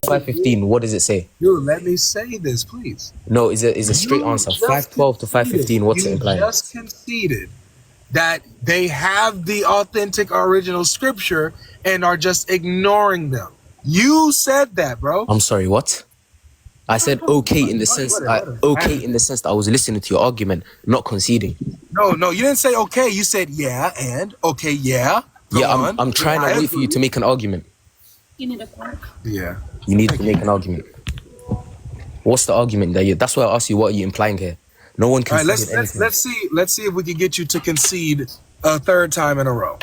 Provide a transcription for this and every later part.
5:15, what does it say? Dude, let me say this, please. No, is a straight answer. 5:12 to 5:15, what's it implying? You just conceded that they have the authentic original scripture and are just ignoring them. You said that, bro. I'm sorry, what? I said okay in the sense that I was listening to your argument, not conceding. No, you didn't say okay. You said yeah and okay, yeah. I'm trying to wait for you to make an argument. You need a fork. Yeah. You need to make an argument. What's the argument that's why I asked you, what are you implying here? No one can. All right, let's see if we can get you to concede a third time in a row.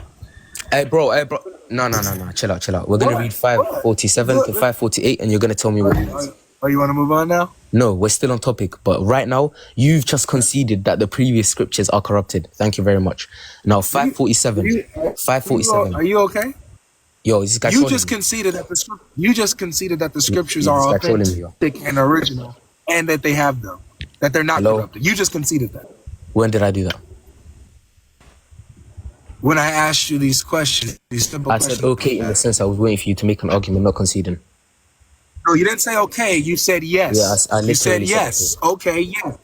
Hey bro. No. Chill out. We're gonna read 5:47 to 5:48, and you're gonna tell me what it is. Oh, you want to move on now? No, we're still on topic. But right now, you've just conceded that the previous scriptures are corrupted. Thank you very much. Now, 5:47. 5:47. Are you okay? Yo, is this guy You just conceded that the scriptures are authentic and original, and that they have them, that they're not corrupted. You just conceded that. When did I do that? When I asked you these questions, these simple questions. I said okay in the sense I was waiting for you to make an argument, not conceding. No, you didn't say okay. You said yes. Yeah, I you said yes. Okay, yes.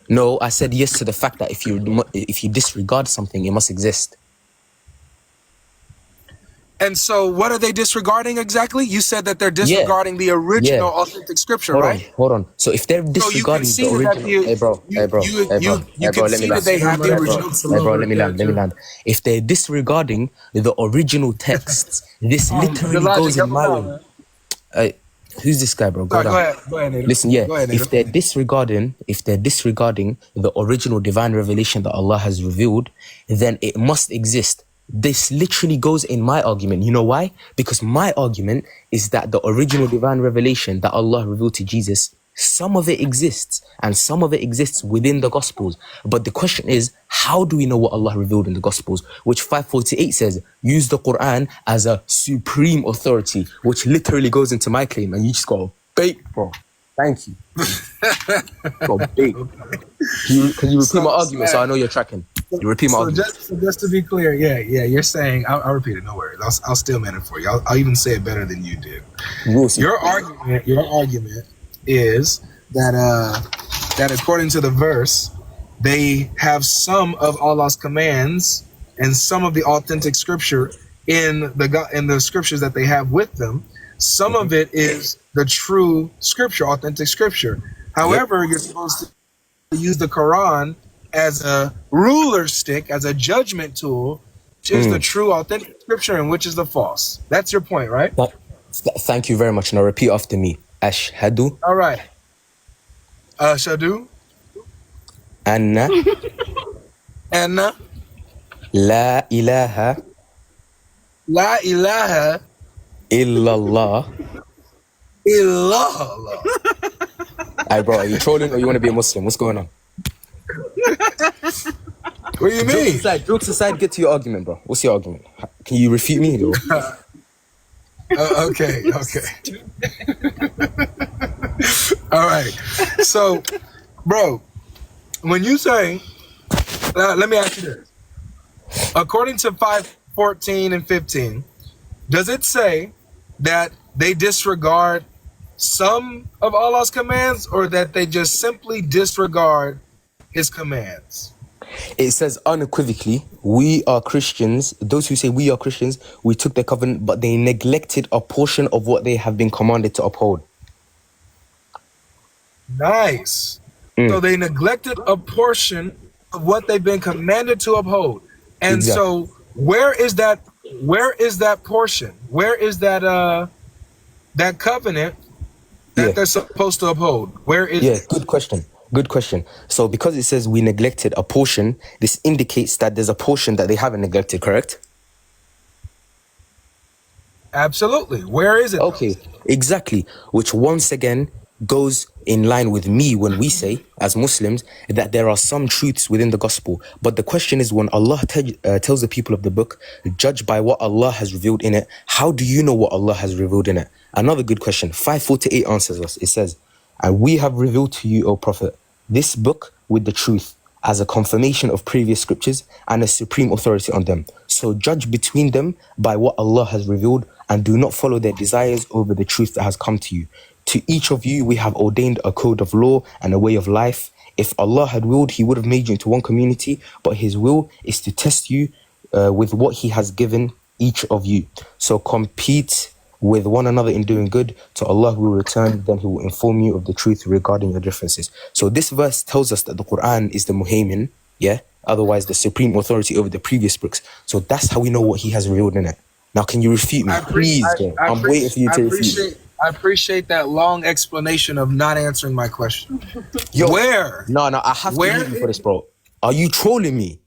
No, I said yes to the fact that if you disregard something, it must exist. And so, what are they disregarding exactly? You said that they're disregarding the original authentic scripture, right? Hold on. So if they're disregarding the original, hey bro, let me land. Let me land. If they're disregarding the original texts, this literally goes in my way. Who's this guy, bro? Go ahead, listen, if they're disregarding the original divine revelation that Allah has revealed, then it must exist. This literally goes in my argument. You know why? Because my argument is that the original divine revelation that Allah revealed to Jesus, some of it exists, and some of it exists within the Gospels. But the question is, how do we know what Allah revealed in the Gospels? Which 5:48 says, use the Quran as a supreme authority, which literally goes into my claim, and you just go, bait, bro. Thank you. Go bait. Can you repeat my argument so I know you're tracking? You repeat my argument. Just to be clear, you're saying, I'll repeat it, no worries. I'll still man it for you. I'll even say it better than you did. Your argument is that according to the verse, they have some of Allah's commands and some of the authentic scripture in the scriptures that they have with them. Some of it is the true scripture, authentic scripture. However, you're supposed to use the Quran as a ruler stick, as a judgment tool, which is the true, authentic scripture and which is the false. That's your point, right? Thank you very much. Now repeat after me. Ashhadu. All right. Ashhadu. Anna. La ilaha. La ilaha. Illallah. Illallah. Hey bro, are you trolling or you want to be a Muslim? What's going on? What do you mean? Jokes aside, get to your argument, bro. What's your argument? Can you refute me? Okay. All right. So, bro, when you say, let me ask you this. According to 5:14 and 15, does it say that they disregard some of Allah's commands, or that they just simply disregard his commands? It says unequivocally, we are Christians. Those who say we are Christians, we took the covenant, but they neglected a portion of what they have been commanded to uphold. Nice. So they neglected a portion of what they've been commanded to uphold. And so where is that portion? Where is that that covenant that they're supposed to uphold? Where is it? Good question. So because it says we neglected a portion, this indicates that there's a portion that they haven't neglected, correct? Absolutely. Where is it? Okay, exactly. Which once again goes in line with me when we say, as Muslims, that there are some truths within the gospel. But the question is, when Allah tells the people of the book, judge by what Allah has revealed in it, how do you know what Allah has revealed in it? Another good question. 5:48 answers us. It says, and we have revealed to you, O Prophet, this book with the truth, as a confirmation of previous scriptures and a supreme authority on them. So judge between them by what Allah has revealed, and do not follow their desires over the truth that has come to you. To each of you we have ordained a code of law and a way of life. If Allah had willed, He would have made you into one community, but His will is to test you with what He has given each of you. So compete with one another in doing good. To Allah will return, then He will inform you of the truth regarding your differences. So this verse tells us that the Quran is the muhaymin, yeah? Otherwise, the supreme authority over the previous books. So that's how we know what He has revealed in it. Now, can you refute me? Please, I'm waiting for you to refute me. I appreciate that long explanation of not answering my question. Yo, where? No, I have to mute you for this, bro. Are you trolling me?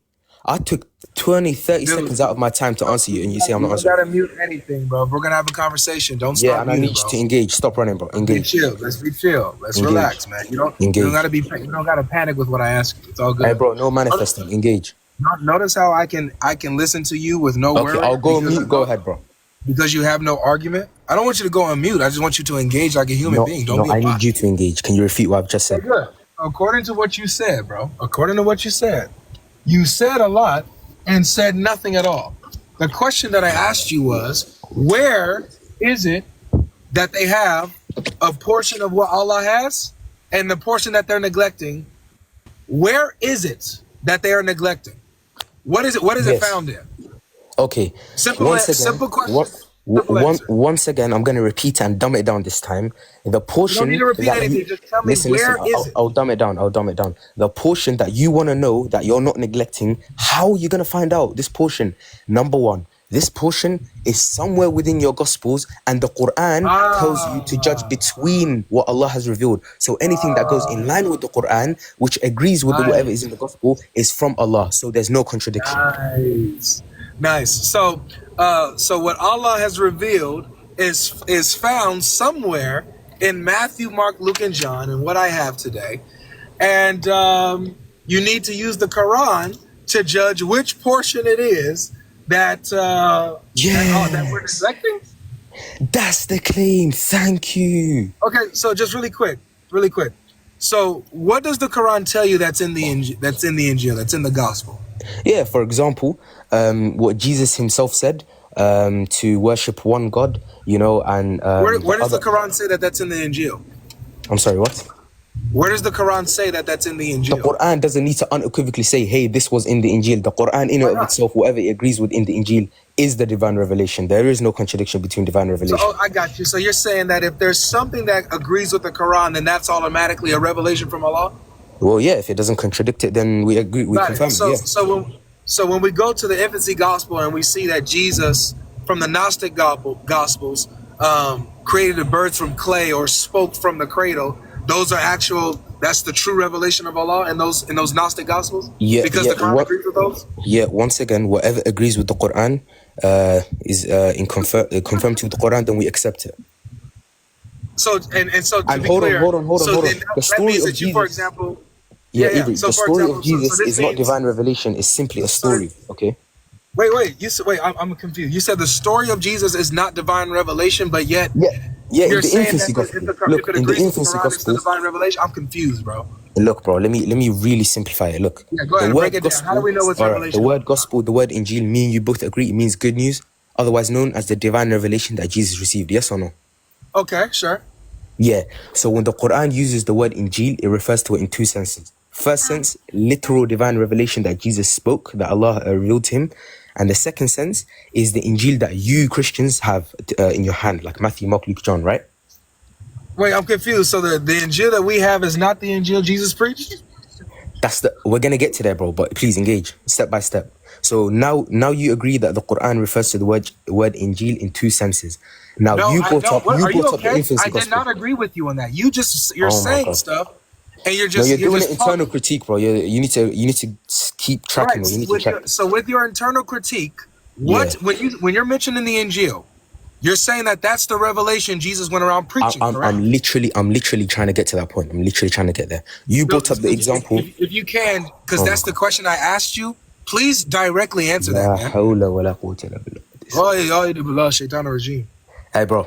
I took 20, 30 seconds out of my time to answer you, and you say I'm not answering. You gotta mute anything, bro. If we're gonna have a conversation, don't stop. Yeah, and I need you to engage. Stop running, bro. Engage. Let's be chill. Let's relax, man. You don't gotta panic with what I ask you. It's all good. Hey, bro, no manifesting. Engage. Notice how I can listen to you with no worry. Okay, I'll go on mute. Go ahead, bro. Because you have no argument. I don't want you to go on mute. I just want you to engage like a human being. Don't be a I need you to engage. Can you refute what I've just said? Good. According to what you said, bro. According to what you said a lot and said nothing at all. The question that I asked you was, where is it that they have a portion of what Allah has and the portion that they're neglecting? Where is it that they are neglecting? What is it? What is it found in? Okay. Simple question. Once again, I'm going to repeat and dumb it down this time. The portion. You don't need to repeat anything. Just tell me where is it. I'll dumb it down. The portion that you want to know that you're not neglecting, how are you going to find out this portion? Number one, this portion is somewhere within your Gospels, and the Quran tells you to judge between what Allah has revealed. So anything that goes in line with the Quran, which agrees with whatever is in the Gospel, is from Allah. So there's no contradiction. Nice. So what Allah has revealed is found somewhere in Matthew, Mark, Luke, and John, and what I have today. And you need to use the Quran to judge which portion it is that we're neglecting. That's the claim. Thank you. Okay, so just really quick. So what does the Quran tell you that's in the Injil, that's in the Gospel? Yeah, for example, what Jesus himself said, to worship one God, and where does the Quran say that that's in the Injil? I'm sorry, what? Where does the Quran say that that's in the Injil? The Quran doesn't need to unequivocally say, hey, this was in the Injil. The Quran in and of itself, whatever it agrees with in the Injil, is the divine revelation. There is no contradiction between divine revelation. So, I got you. So you're saying that if there's something that agrees with the Quran, then that's automatically a revelation from Allah? Well, yeah, if it doesn't contradict it, then we agree, we confirm it, yeah. So when we go to the infancy gospel and we see that Jesus, from the Gnostic gospels, created a bird from clay or spoke from the cradle, those are that's the true revelation of Allah in those Gnostic gospels? Yeah. Because the Quran agrees with those? Yeah, once again, whatever agrees with the Quran is confirmed with the Quran, then we accept it. So to be hold clear, on. The story of Jesus, for example, the story of Jesus is not divine revelation. It's simply a story. Okay. Wait. I'm confused. You said the story of Jesus is not divine revelation, but yet in the infancy gospel. Look, in the infancy gospel, it's the divine revelation. I'm confused, bro. Look, bro. Let me really simplify it. Look. Yeah, go ahead. Break it down. How do we know what's revelation? The word gospel, the word Injil, me and you both agree it means good news, otherwise known as the divine revelation that Jesus received. Yes or no? Okay, sure. Yeah. So when the Quran uses the word Injil, it refers to it in two senses. First sense, literal divine revelation that Jesus spoke, that Allah revealed to him. And the second sense is the Injil that you Christians have in your hand, like Matthew, Mark, Luke, John, right? Wait, I'm confused. So the Injil that we have is not the Injil Jesus preached? We're going to get to there, bro, but please engage step by step. So now you agree that the Quran refers to the word Injil in two senses. Now you brought up the infancy gospel. I did not agree with you on that. You're saying stuff, and you're just you're doing an internal critique, bro. You need to keep tracking. Right. You need to check. So with your internal critique, when you're mentioning the Injil, you're saying that that's the revelation Jesus went around preaching. I'm literally trying to get to that point. I'm literally trying to get there. You brought up the example. If you can, because that's the question I asked you. Please directly answer that, man. Hey, bro.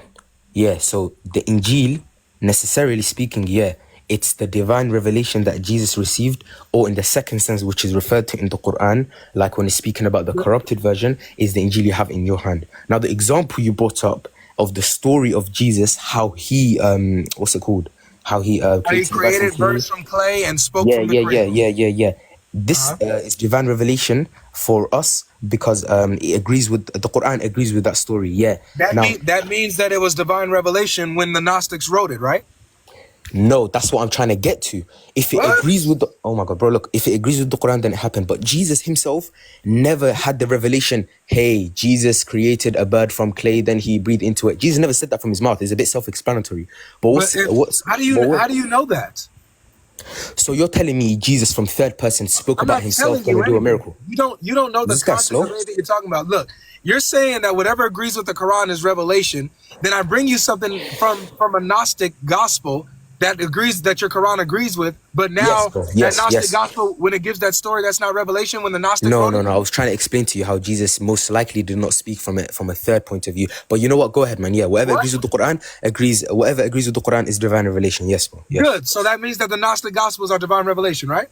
Yeah, so the Injil, necessarily speaking, it it's the divine revelation that Jesus received, or in the second sense, which is referred to in the Quran, like when it's speaking about the corrupted version, is the Injil you have in your hand. Now, the example you brought up of the story of Jesus, how he, what's it called? How he created birds from clay and spoke from the cradle. Yeah. This is divine revelation for us because it agrees with the Quran, agrees with that story. Yeah. That means that it was divine revelation when the Gnostics wrote it, right? No, that's what I'm trying to get to. If it agrees with the... Oh my God, bro, look. If it agrees with the Quran, then it happened. But Jesus himself never had the revelation, hey, Jesus created a bird from clay, then he breathed into it. Jesus never said that from his mouth. It's a bit self-explanatory. But how do you know that? So you're telling me Jesus from third person spoke about himself going to do a miracle? You don't know the context of anything you're talking about. Look, you're saying that whatever agrees with the Quran is revelation. Then I bring you something from a Gnostic gospel that agrees, that your Quran agrees with, but now that Gnostic gospel, when it gives that story, that's not revelation. When the Gnostic no, I was trying to explain to you how Jesus most likely did not speak from a third point of view. But you know what? Go ahead, man. Yeah, whatever agrees with the Quran agrees. Whatever agrees with the Quran is divine revelation. Yes, bro. Yes. Good. So that means that the Gnostic gospels are divine revelation, right?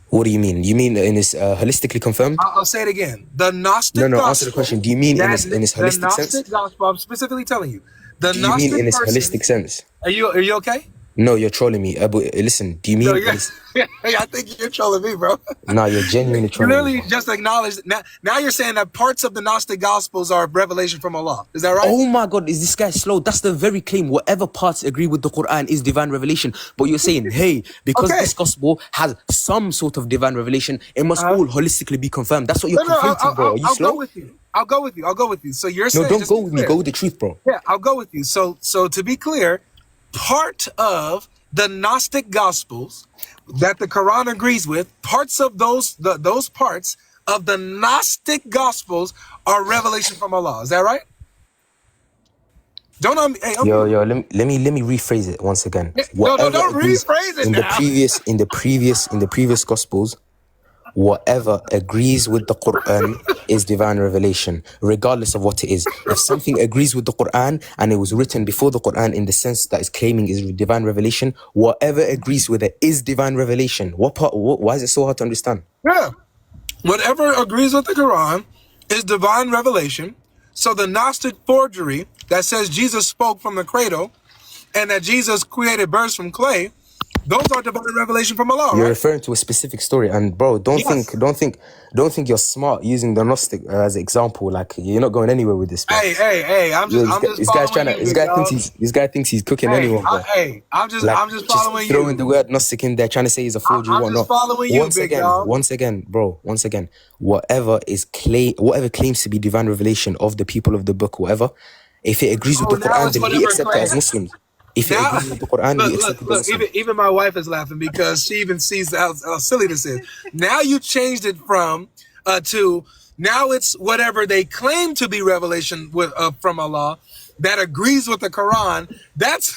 What do you mean? You mean in this holistically confirmed? I'll say it again. The Gnostic gospel. No, answer the question. Do you mean in this holistic sense? The Gnostic gospel. I'm specifically telling you. Do you mean in this holistic sense? Are you okay? No, you're trolling me. Listen, do you mean... I think you're trolling me, bro. No, you're genuinely trolling me. You literally just acknowledged... Now you're saying that parts of the Gnostic Gospels are revelation from Allah. Is that right? Oh my God, is this guy slow? That's the very claim. Whatever parts agree with the Quran is divine revelation. But you're saying, hey, because this gospel has some sort of divine revelation, it must all holistically be confirmed. That's what you're conflating, bro. Are you slow? I'll go with you. So you're saying... No, don't go with me. Go with the truth, bro. Yeah, I'll go with you. So to be clear... part of the Gnostic Gospels that the Quran agrees with, parts of those parts of the Gnostic Gospels are revelation from Allah. Is that right? Let me rephrase it once again. Don't rephrase it in the previous Gospels. Whatever agrees with the Quran is divine revelation, regardless of what it is. If something agrees with the Quran and it was written before the Quran in the sense that it's claiming is divine revelation, whatever agrees with it is divine revelation. Why is it so hard to understand? Yeah. Whatever agrees with the Quran is divine revelation. So the Gnostic forgery that says Jesus spoke from the cradle and that Jesus created birds from clay, those are divine revelation from Allah. You're referring to a specific story, and bro, don't think you're smart using the Gnostic as an example. Like you're not going anywhere with this. Bro. Hey, This guy thinks he's cooking anyone. Bro. I'm just following you. Throwing the word Gnostic in there, trying to say he's a forgery. I'm just following you, Once again, whatever claims to be divine revelation of the people of the book, whatever, if it agrees with the Quran, then we accept it as Muslims. If it agrees with the Quran, even my wife is laughing because she even sees how silly this is. Now you changed it from to now it's whatever they claim to be revelation from Allah that agrees with the Quran. That's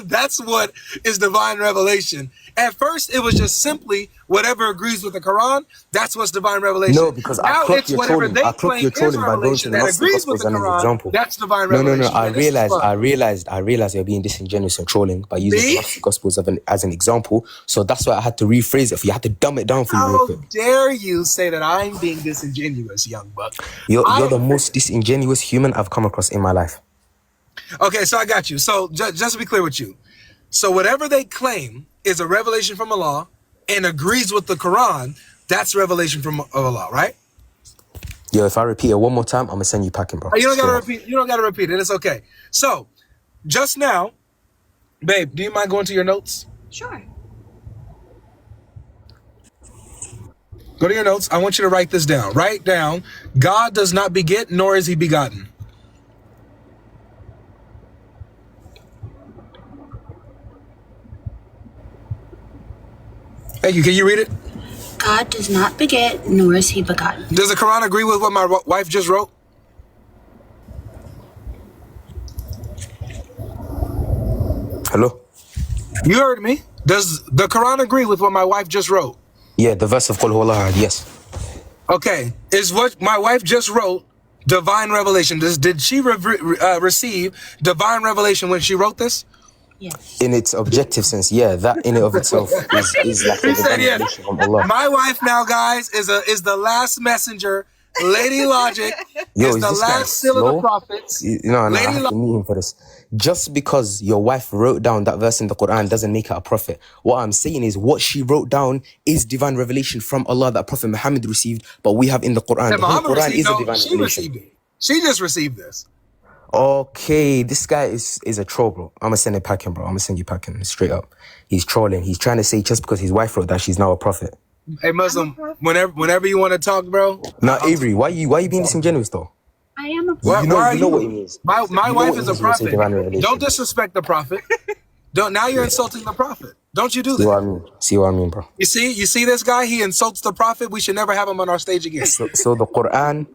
that's what is divine revelation. At first, it was just simply whatever agrees with the Quran. That's what's divine revelation. No, because now it's whatever they claim is revelation that agrees with the Quran. That's divine revelation. No. I realized you're being disingenuous and trolling by using the Gnostic Gospels as an example. So that's why I had to rephrase it for you. I had to dumb it down for you real quick. How dare you say that I'm being disingenuous, young buck? You're the most disingenuous human I've come across in my life. Okay, so I got you. So just to be clear with you. So whatever they claim is a revelation from Allah and agrees with the Quran, that's revelation from Allah, right? Yo, if I repeat it one more time, I'm gonna send you packing, bro. You don't gotta repeat it. It's okay. So, just now, babe, do you mind going to your notes? Sure. Go to your notes. I want you to write this down. Write down, God does not beget, nor is he begotten. Thank you. Can you read it? God does not beget, nor is he begotten. Does the Quran agree with what my wife just wrote? Hello? You heard me. Does the Quran agree with what my wife just wrote? Yeah, the verse of Qul Huwa Ahad, yes. Okay. Is what my wife just wrote divine revelation? Did she receive divine revelation when she wrote this? Yes. In its objective sense, yeah, that in and of itself is like a divine revelation from Allah. My wife now, guys, is the last messenger. Lady Logic Yo, is is the this guy last seal of the slow? prophets. No, I Lady have to meet him for this. Just because your wife wrote down that verse in the Quran doesn't make her a prophet. What I'm saying is what she wrote down is divine revelation from Allah that Prophet Muhammad received, but we have in the Quran. The whole Quran is a divine she revelation. Received it. She just received this. Okay, this guy is a troll, bro. I'm gonna send it packing, bro. I'm gonna send you packing straight up. He's trolling. He's trying to say just because his wife wrote that she's now a prophet. Hey, Muslim, whenever you want to talk, bro. Now, Avery, why you being disingenuous though? I am a prophet. You know what it means. My wife is a prophet. Don't disrespect the prophet. Now you're insulting the prophet. Don't you do that? See what I mean, bro. You see this guy? He insults the prophet. We should never have him on our stage again. So the Quran,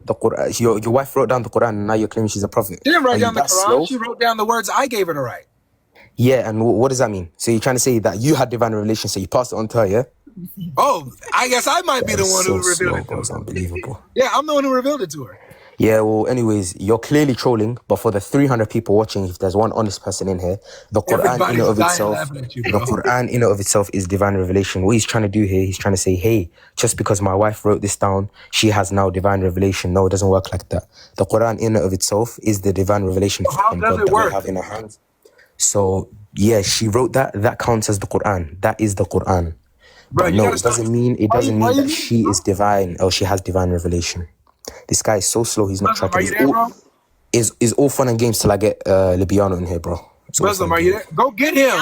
your wife wrote down the Quran, and now you're claiming she's a prophet. She didn't write down the Quran. Slow? She wrote down the words I gave her to write. Yeah, and what does that mean? So you're trying to say that you had divine revelation, so you passed it on to her, yeah? Oh, I guess I might be the one who revealed it to her. It's unbelievable. Yeah, I'm the one who revealed it to her. Yeah, well, anyways, you're clearly trolling, but for the 300 people watching, if there's one honest person in here, the Quran in and of itself, Quran in and of itself is divine revelation. What he's trying to do here, he's trying to say, hey, just because my wife wrote this down, she has now divine revelation. No, it doesn't work like that. The Quran in and of itself is the divine revelation from God that we have in our hands. So, yeah, she wrote that. That counts as the Quran. That is the Quran. Bro, but no, it doesn't mean that she is divine or she has divine revelation. This guy is so slow, he's not tracking. It's all fun and games till I get Libiano in here, bro. Muslim, are you there? Go get him.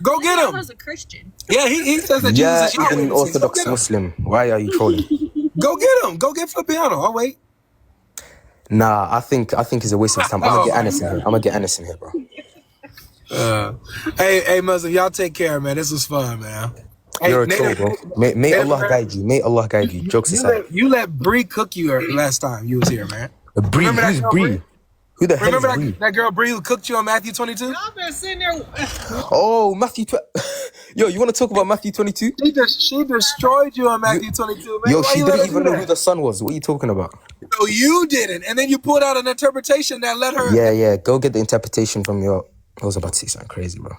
Go get him. Libiano's a Christian. Yeah, he says that Jesus is even an Orthodox Muslim. Why are you trolling? Go get him. Go get Libiano. I'll wait. Nah, I think it's a waste of time. I'm gonna get Anis in here. Bro. Hey, Muslim, y'all take care, man. This was fun, man. You're a troll, bro. May Allah guide you. May Allah guide you. Jokes aside. You let Bree cook you last time you was here, man. Bree? Who's Bree? Who the hell is Bree? Remember that girl Bree who cooked you on Matthew 22? Y'all been sitting there. Oh, Matthew. Yo, you want to talk about Matthew 22? She destroyed you on Matthew 22, man. Yo, she didn't even know who the son was. What are you talking about? No, you didn't. And then you pulled out an interpretation that let her. Yeah. Go get the interpretation from your. I was about to say something crazy, bro.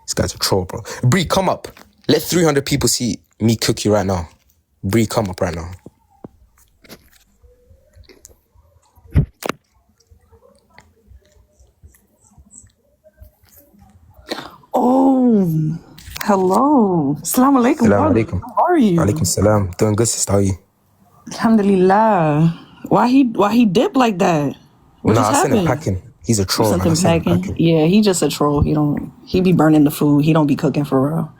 This guy's a troll, bro. Bree, come up. Let 300 people see me cook you right now. Bree, come up right now. Oh, hello. Assalamu alaikum. How are you? Alaikum salam. Doing good, sister. How are you? Alhamdulillah. Why he dipped like that? What just happened? I sent him packing. He's a troll. Packing. Yeah, he just a troll. He be burning the food. He don't be cooking for real.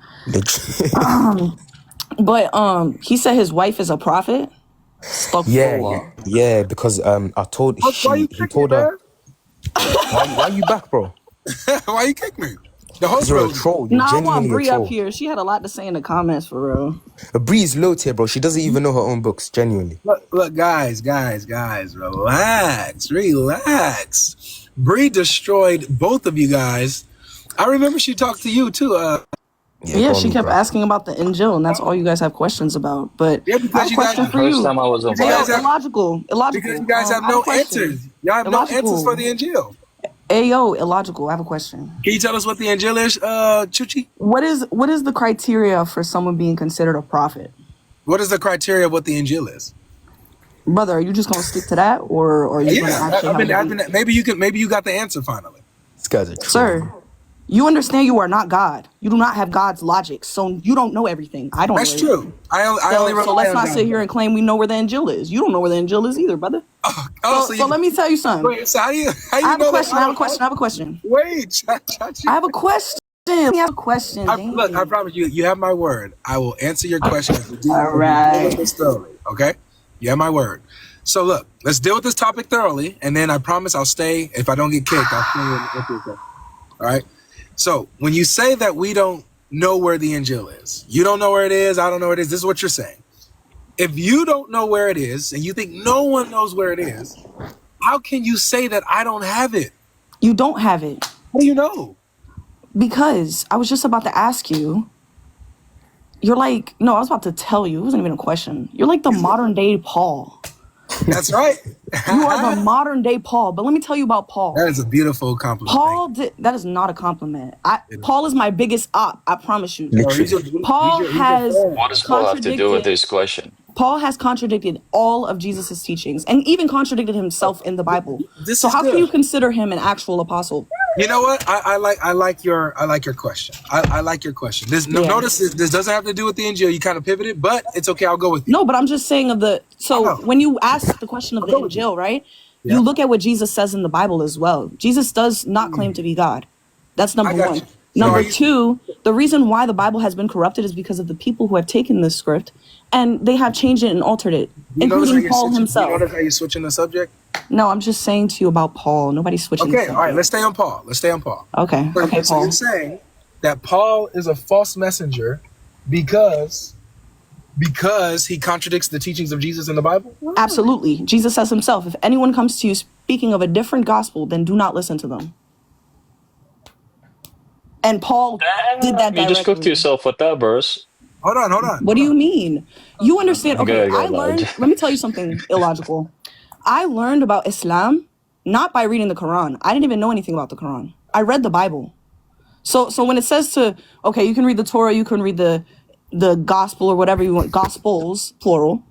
But he said his wife is a prophet. Yeah, because I told he told her. Why you back, bro? Why you kick me? The host You're a troll. No, I want Bree up here. She had a lot to say in the comments for real. Bree's low tier, bro. She doesn't even know her own books. Genuinely. Look, guys, relax. Bree destroyed both of you guys. I remember she talked to you too. Yeah, she kept asking about the Injil, and that's all you guys have questions about. But I have a question for you. Time I was illogical. Because you guys have no answers. Y'all have no answers for the Injil. Ayo, illogical. I have a question. Can you tell us what the Injil is, Chuchi? What is the criteria for someone being considered a prophet? What is the criteria of what the Injil is? Brother, are you just gonna stick to that, or are you gonna actually? Maybe you got the answer finally. This guy's a troll. Sir, you understand you are not God. You do not have God's logic, so you don't know everything. I don't. That's true. So let's not sit here and claim we know where the Injil is. You don't know where the Injil is either, brother. So let me tell you something. Wait, so how you I have a question. Wait, I have a question. Let me have a question. Look, I promise you, you have my word. I will answer your question. All right. Okay? You have my word. So look, let's deal with this topic thoroughly, and then I promise I'll stay. If I don't get kicked, I'll stay with you. All right? So when you say that we don't know where the Injil is, you don't know where it is, I don't know where it is, this is what you're saying. If you don't know where it is, and you think no one knows where it is, how can you say that I don't have it? You don't have it. How do you know? Because I was just about to ask you. I was about to tell you. It wasn't even a question. You're like the modern day Paul. That's right. You are the modern day Paul. But let me tell you about Paul. That is a beautiful compliment. That is not a compliment. Paul is my biggest op. I promise you. Literally. What does Paul have to do with this question? Paul has contradicted all of Jesus' teachings and even contradicted himself in the Bible. So how can you consider him an actual apostle? You know what? I like your question. I like your question. Notice this doesn't have to do with the Injil. You kind of pivoted, but it's okay. I'll go with you. No, but I'm just saying when you ask the question of the Injil, right? Yeah. You look at what Jesus says in the Bible as well. Jesus does not claim to be God. That's number one. Number two, the reason why the Bible has been corrupted is because of the people who have taken this script and they have changed it and altered it, including Paul himself. You notice how you're switching the subject? No, I'm just saying to you about Paul. Nobody's switching. Okay, all right, let's stay on Paul. Okay, so Paul. You're saying that Paul is a false messenger because he contradicts the teachings of Jesus in the Bible? Absolutely. Jesus says himself, if anyone comes to you speaking of a different gospel, then do not listen to them. And Paul did that directly. You just cooked yourself with that verse. Hold on. What do you mean? You understand? Okay, I learned. Let me tell you something illogical. I learned about Islam not by reading the Quran. I didn't even know anything about the Quran. I read the Bible. So when it says you can read the Torah, you can read the gospel or whatever you want, gospels, plural.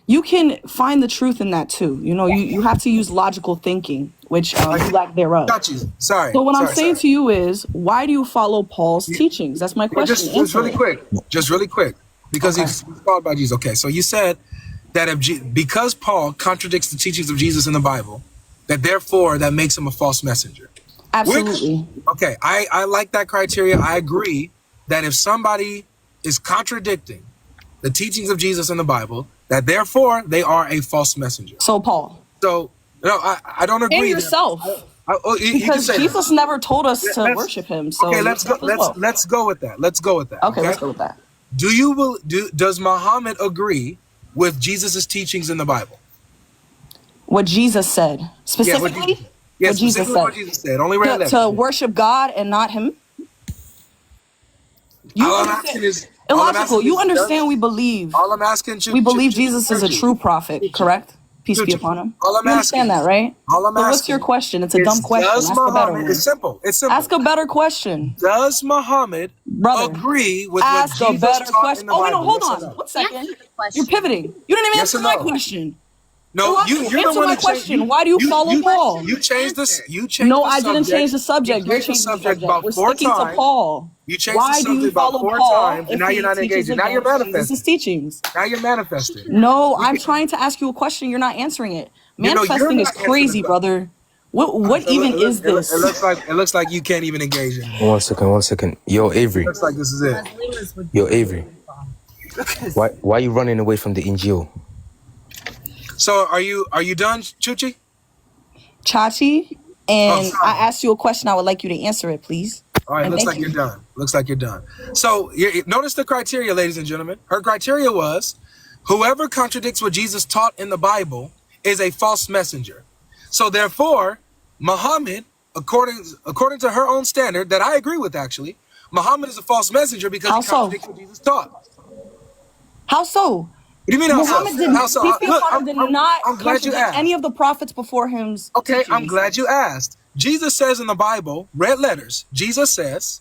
You can find the truth in that too. You know, you have to use logical thinking, which you lack thereof. Got you. Sorry. So what I'm saying to you is, why do you follow Paul's teachings? That's my question. Just really quick, because he's called by Jesus. Okay, so you said that because Paul contradicts the teachings of Jesus in the Bible, that therefore that makes him a false messenger. Absolutely. I like that criteria. I agree that if somebody is contradicting the teachings of Jesus in the Bible, that therefore they are a false messenger. So Paul. So no, I don't agree. And yourself. Because Jesus never told us to worship him. So okay, let's go with that. Okay, let's go with that. Does Muhammad agree with Jesus' teachings in the Bible? What Jesus said. Specifically? What Jesus said. Only read that. To worship God and not him? Illogical. You understand we believe. All I'm asking we believe Jesus is a true prophet, correct? Peace be upon him. You understand that, right? What's your question? It's a dumb question. Ask a better one. It's simple. Ask a better question. Does Muhammad agree with what Jesus taught in the Bible? Oh, wait, no, hold on. 1 second. You're pivoting. You didn't even answer my question. No, you answer my question. Why do you follow Paul? You changed this. No, I didn't change the subject. You're changing the subject. We're sticking to Paul. You changed the subject about 4 times, and now you're not engaging. Now you're manifesting. Teachings. Now you're manifesting. No, I'm trying to ask you a question. You're not answering it. Manifesting is crazy, brother. What even is this? It looks like you can't even engage in it. 1 second. Yo, Avery. Looks like this is it. Yo, Avery. Why are you running away from the Injil? So are you done, Chuchi? Chachi, and I asked you a question. I would like you to answer it, please. All right, looks like you're done. So notice the criteria, ladies and gentlemen. Her criteria was, whoever contradicts what Jesus taught in the Bible is a false messenger. So therefore, Muhammad, according to her own standard, that I agree with actually, Muhammad is a false messenger because he contradicts what Jesus taught. How so? What do you mean Muhammad did not contradict any of the prophets before him. Okay, I'm glad you asked. Jesus says in the Bible, red letters, Jesus says,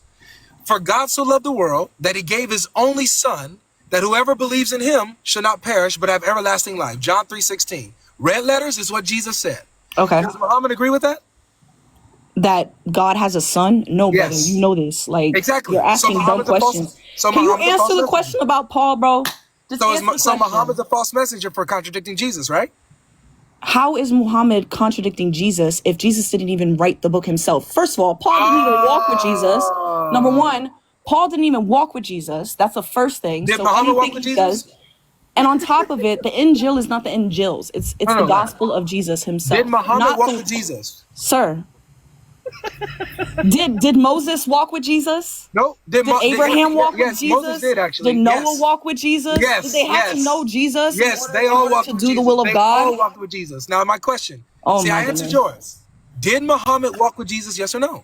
for God so loved the world that he gave his only son, that whoever believes in him shall not perish but have everlasting life. John 3:16. Red letters is what Jesus said. Okay. Does Muhammad agree with that? That God has a son? No, brother, you know this. Like, exactly. You're asking dumb questions. Can you answer the question about Paul, bro? So Muhammad's a false messenger for contradicting Jesus, right? How is Muhammad contradicting Jesus if Jesus didn't even write the book himself? First of all, Paul didn't even walk with Jesus. Number one, Paul didn't even walk with Jesus. That's the first thing. Did Muhammad walk with Jesus? And on top of it, the Injil is not the Injils. It's the gospel of Jesus himself. Did Muhammad walk with Jesus? Sir. Did Moses walk with Jesus? No. Did Abraham walk with Jesus? Moses did actually. Did Noah walk with Jesus? Yes. Did they have to know Jesus? Yes, they all walked with Jesus. To do the will of God? They all walked with Jesus. Now, my question. I answered yours. Did Muhammad walk with Jesus, yes or no?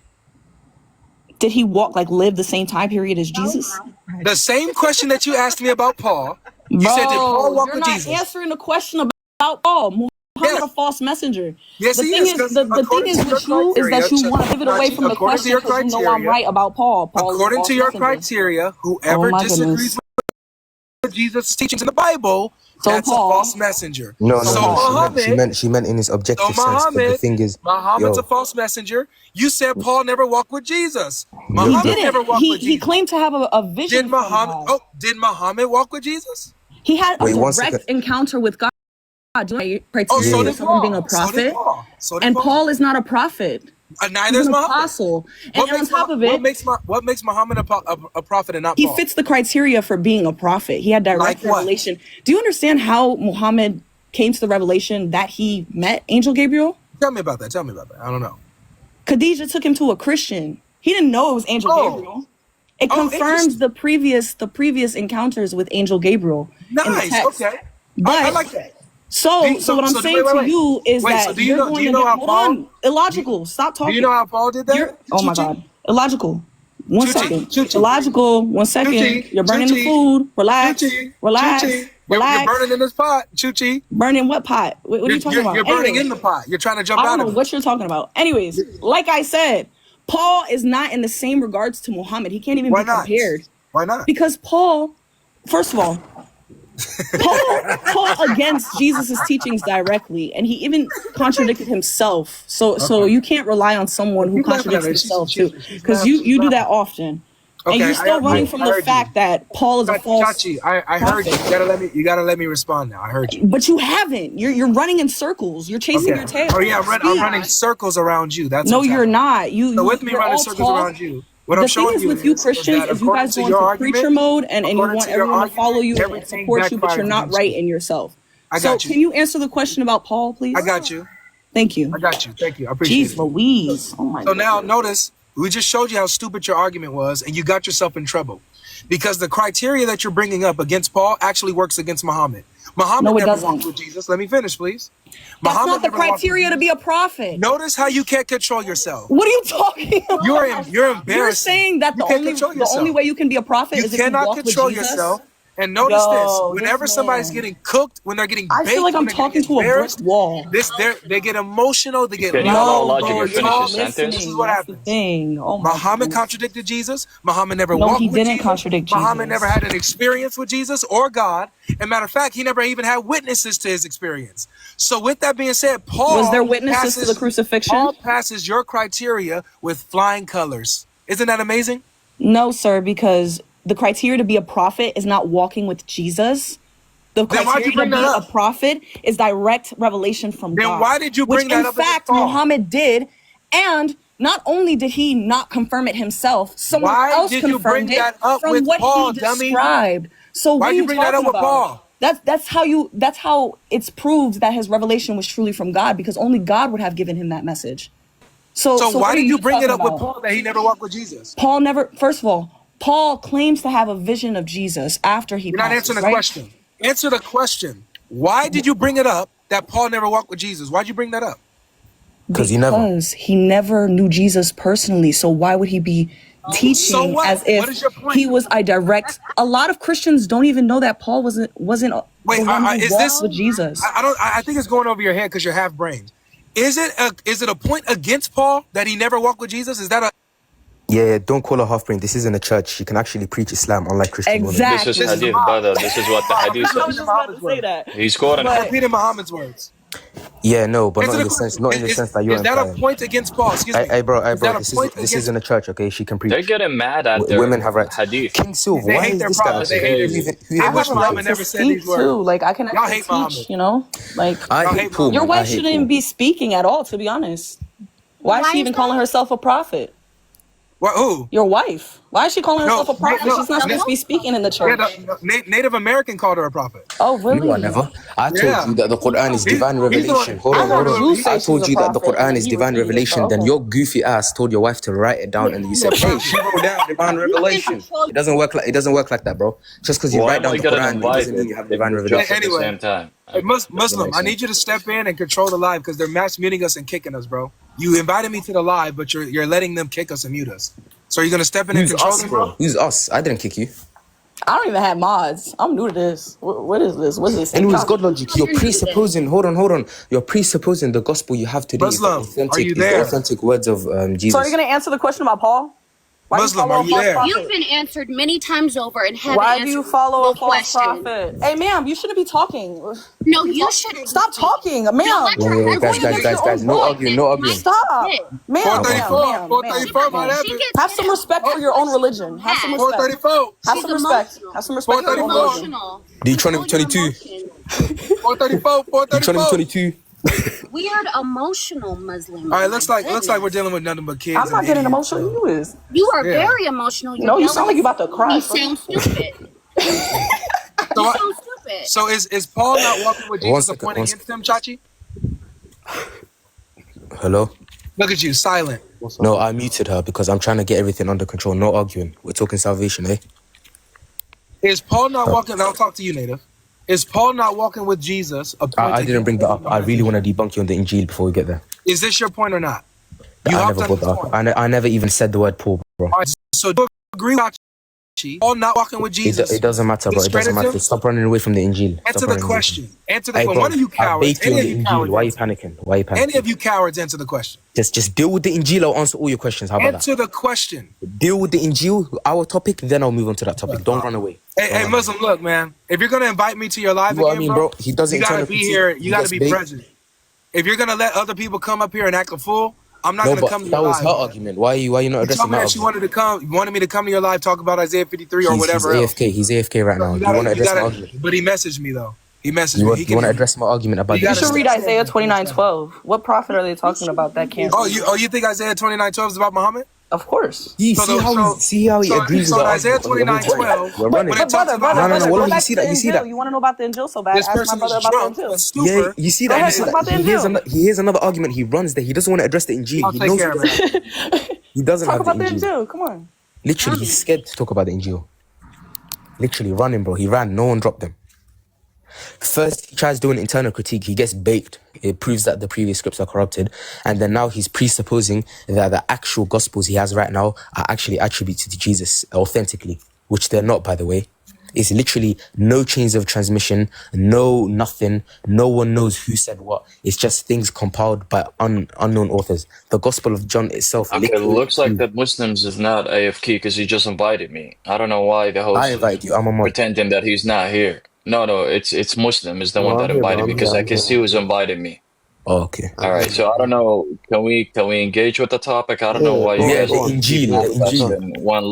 Did he live the same time period as Jesus? The same question that you asked me about Paul. You said, did Paul walk with Jesus? You're not answering the question about Paul. Muhammad's a false messenger. Yes, the thing is with you is that you want to pivot away from the question because you know I'm right about Paul. According to your criteria, whoever disagrees with Jesus' teachings in the Bible, that's a false messenger. No, she meant in his objective sense. The thing is, Muhammad's a false messenger. You said Paul never walked with Jesus. Muhammad never walked with Jesus. He claimed to have a vision. Did Muhammad walk with Jesus? He had a direct encounter with God. Criteria for him being a prophet. And Paul is not a prophet. Neither is Muhammad. Apostle. And on top of it, what makes Muhammad a prophet and not Paul? He fits the criteria for being a prophet. He had direct revelation. Do you understand how Muhammad came to the revelation that he met Angel Gabriel? Tell me about that. I don't know. Khadijah took him to a Christian. He didn't know it was Angel Gabriel. It confirms the previous encounters with Angel Gabriel. Nice. Okay. But I like that. So what I'm saying to you is that you're going to hold on. Illogical. Stop talking. Do you know how Paul did that? Oh my God. Illogical. One second. Illogical. 1 second. You're burning the food. Relax. You're burning in this pot, Chuchi. Burning what pot? What are you talking about? You're burning in the pot. You're trying to jump out of it. I don't know what you're talking about. Anyways, like I said, Paul is not in the same regards to Muhammad. He can't even be compared. Why not? Because Paul, first of all, Paul against Jesus' teachings directly, and he even contradicted himself. So you can't rely on someone who contradicts himself too, because you do that often. Okay, and you're still running from the fact that Paul is a false Chachi, I heard you. You gotta let me respond now. I heard you. But you haven't. You're running in circles. You're chasing your tail. Oh yeah, I'm running circles around you. That's no, you're not. So with me running circles around you. What I'm showing you with you Christians is you guys go into preacher mode and you want everyone to follow you and support you, but you're not right in yourself. So can you answer the question about Paul, please? I got you. Thank you. I got you. Thank you. I appreciate it. Jeez Louise. Oh my God. So now notice, we just showed you how stupid your argument was, and you got yourself in trouble. Because the criteria that you're bringing up against Paul actually works against Muhammad. Muhammad never walked with Jesus. Let me finish, please. That's not the criteria to be a prophet. Notice how you can't control yourself. What are you talking about? You're embarrassed. You're saying that the only way you can be a prophet is if you walk with Jesus? You cannot control yourself. And notice this, whenever somebody's getting cooked, when they're getting baked, I feel like I'm talking to a brick wall. They get emotional, they get This is what happens. Muhammad contradicted Jesus. Muhammad never walked with Jesus. No, he didn't contradict Jesus. Muhammad never had an experience with Jesus or God. And matter of fact, he never even had witnesses to his experience. So with that being said, Paul was there witnesses to the crucifixion? Paul passes your criteria with flying colors. Isn't that amazing? No, sir, because the criteria to be a prophet is not walking with Jesus. The criteria to be a prophet is direct revelation from God. Then why did you bring that up? In fact, Muhammad did. And not only did he not confirm it himself, someone else confirmed it from what he described. So why did you bring that up with Paul? That's how it's proved that his revelation was truly from God, because only God would have given him that message. So why did you bring it up with Paul that he never walked with Jesus? Paul never, first of all, Paul claims to have a vision of Jesus after he You're not answering the question. Answer the question. Why did you bring it up that Paul never walked with Jesus? Why'd you bring that up? Because he never knew Jesus personally. So why would he be teaching as if he was a direct? A lot of Christians don't even know that Paul wasn't is this with Jesus. I think it's going over your head because you're half brained. Is it a point against Paul that he never walked with Jesus? Is that a Yeah, don't call her half-brain. This isn't a church. She can actually preach Islam, unlike Christian women. This is hadith, brother. This is what the hadith says. I was just about to say that. He's quoting. Repeating Muhammad's words. Yeah, no, but not in the sense that you're implying. Is that a point against Paul? Excuse me. Hey, bro, this isn't a church, okay? She can preach. They're getting mad at their women have rights. hadith. King Silver, why is this guy? I wish Muhammad never said these words. Too. Like, I can actually teach, you know? Like, your wife shouldn't be speaking at all, to be honest. Why is she even calling herself a prophet? What? Who? Your wife. Why is she calling herself a prophet? She's not supposed to be speaking in the church. Yeah, Native American called her a prophet. Oh, really? You are never. I told you that the Quran is divine revelation. Hold on. I told you that the Quran is divine revelation. Then your goofy ass told your wife to write it down, and you said, "Hey, she wrote down divine revelation." It doesn't work like that, bro. Just because you write down the Quran doesn't mean you have divine revelation. Anyway, at the same time. Hey, Muslim, I need you to step in and control the live because they're mass muting us and kicking us, bro. You invited me to the live, but you're letting them kick us and mute us. So you're gonna step in and control them, bro? Who's us? I didn't kick you. I don't even have mods. I'm new to this. What is this? What's this? Anyways, Godlogic, you're presupposing. Hold on. You're presupposing the gospel you have today Muslim, are you is the there? authentic words of Jesus. So are you gonna answer the question about Paul? Why Muslim, are you there? You've been answered many times over and haven't Why answered do you follow a false question. prophet? Hey, ma'am, you shouldn't be talking. No, you shouldn't. Stop talking, ma'am. Guys, no arguing. Stop, ma'am. 434, my Have some respect for your own religion. Have some respect. 434. Have some respect. Have some respect for your own religion. Deuteronomy 22. 434. Deuteronomy 22. Weird, emotional Muslim. All right, looks like we're dealing with nothing but kids. I'm not getting emotional. You is. You are very emotional. No, you sound like you about to cry. You sound stupid. You sound stupid. So is Paul not walking with Jesus a point against him, Chachi? Hello? Look at you, silent. No, I muted her because I'm trying to get everything under control. No arguing. We're talking salvation, eh? Is Paul not walking? I'll talk to you, Native. Is Paul not walking with Jesus? I didn't bring that up. I really want to debunk you on the Injil before we get there. Is this your point or not? You I never brought that up. I never even said the word Paul, bro. All right, so do you agree with Paul not walking with Jesus? It doesn't matter, bro. It doesn't matter. Stop running away from the Injil. Answer the question. Answer the question. Bro, One of you cowards. Why are you panicking? Any of you cowards answer the question. Just deal with the Injil. I'll answer all your questions. How about Answer the question. Deal with the Injil, our topic, then I'll move on to that topic. Don't run away. Hey, Muslim, look, man. If you're gonna invite me to your live again, bro, he doesn't. You gotta be here. You gotta be present. If you're gonna let other people come up here and act a fool, I'm not gonna come to your live. That was her argument. Why are you not addressing that? She wanted me to come to your live, talk about Isaiah 53 or whatever. He's AFK right now. You want to address my argument? But he messaged me though. He messaged me. You want to address my argument about this? You should read Isaiah 29:12. What prophet are they talking about that can't? Oh, you think Isaiah 29:12 is about Muhammad? Of course. See how he agrees with Isaiah 29:12. We're running. No. You see that? You want to know about the Injil so bad? Ask my brother about the Injil. Yeah, you see that? He hears another argument. He runs there. He doesn't want to address the Injil. He knows he doesn't talk have about the the Injil. Injil. Come on. Literally, he's scared to talk about the Injil. Literally running, bro. He ran. No one dropped them. First, he tries doing internal critique. He gets baked. It proves that the previous scripts are corrupted. And then now he's presupposing that the actual gospels he has right now are actually attributed to Jesus authentically, which they're not, by the way. It's literally no chains of transmission, no nothing. No one knows who said what. It's just things compiled by unknown authors. The Gospel of John itself. Okay, it looks like that Muslims is not AFK because he just invited me. I don't know why the host I invited you. I'm a mod. pretending that he's not here. No, it's Muslim is the one that invited me because I can see who's inviting me. Oh, okay. All right, so I don't know. Can we engage with the topic? I don't know why you guys Injil. One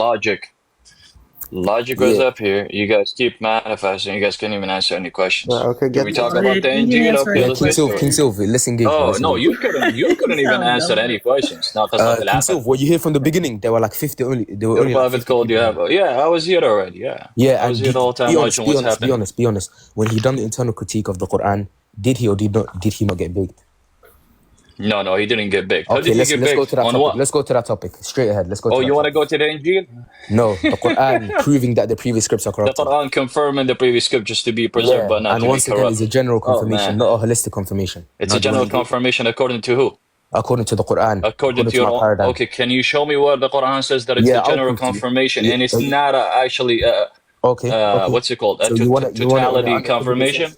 Logic goes up here. You guys keep manifesting. You guys can't even answer any questions. Okay, can we talk about the Injil? Okay, King Silver, let's engage. Oh no, you couldn't even answer any questions. King Silver, were you here from the beginning? There were like 50 only. There were only like 50 called you have. Yeah, I was here already. Yeah, I was here the whole time watching what's happening. Be honest. When he done the internal critique of the Quran, did he or did he not get baked? No, he didn't get baked. Okay, let's go to that topic. Let's go to that topic. Straight ahead. Let's go. Oh, you want to go to the Injil? No, the Quran proving that the previous scripts are corrupted. The Quran confirming the previous scriptures to be preserved, but not to be corrupt. And once again, it's a general confirmation, not a holistic confirmation. It's a general confirmation according to who? According to the Quran. According to your paradigm. Okay, can you show me where the Quran says that it's a general confirmation and it's not actually what's it called? Totality confirmation?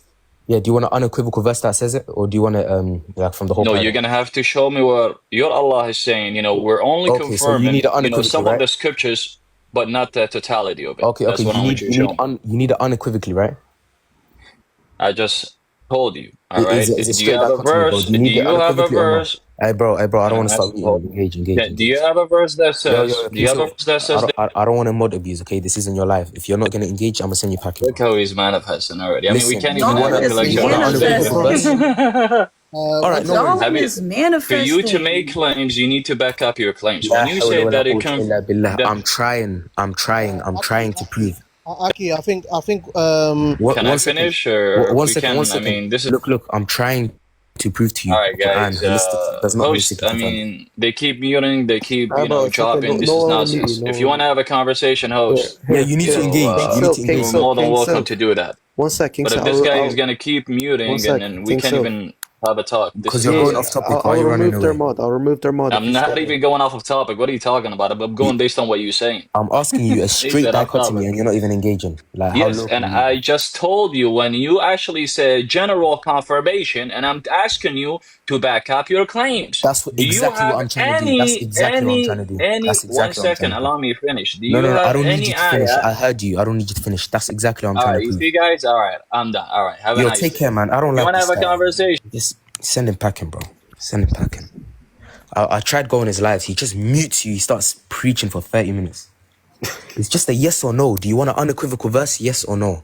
Yeah, do you want an unequivocal verse that says it, or do you want to like from the whole? No, you're gonna have to show me where your Allah is saying. We're only confirming some of the scriptures, but not the totality of it. Okay. You need it unequivocally, right? I just told you. All right. Do you have a verse? Do you have a verse? Hey, bro, I don't want to start engaging. Do you have a verse that says? Do you have a verse that says? I don't want to mod abuse. Okay, this isn't your life. If you're not gonna engage, I'm gonna send you packing. Look how he's manifesting already. I mean, we can't even have a collection. All right, no worries. For you to make claims, you need to back up your claims. When you say that it comes, I'm trying to prove. Aki, I think. Can I finish or one second? I mean, this is look. I'm trying to prove to you. All right, guys. Host, I mean, they keep muting, they keep dropping. This is nonsense. If you want to have a conversation, host. Yeah, you need to engage. You're more than welcome to do that. 1 second. But if this guy is gonna keep muting, and then we can't even have a talk. Because you're going off topic. Why are you running away? I'll remove their mod. I'm not even going off of topic. What are you talking about? I'm going based on what you're saying. I'm asking you a straight dichotomy and you're not even engaging. Like, yes, and I just told you when you actually said general confirmation, and I'm asking you to back up your claims. That's exactly what I'm trying to do. That's exactly what I'm trying to do. That's exactly 1 second, allow me to finish. No, I don't need you to finish. I heard you. I don't need you to finish. That's exactly what I'm trying to prove. You see, guys? All right, I'm done. All right, have a nice take day. care, man. I don't like. You want to have a conversation? Just send him packing, bro. Send him packing. I tried going his live. He just mutes you. He starts preaching for 30 minutes. It's just a yes or no. Do you want an unequivocal verse? Yes or no?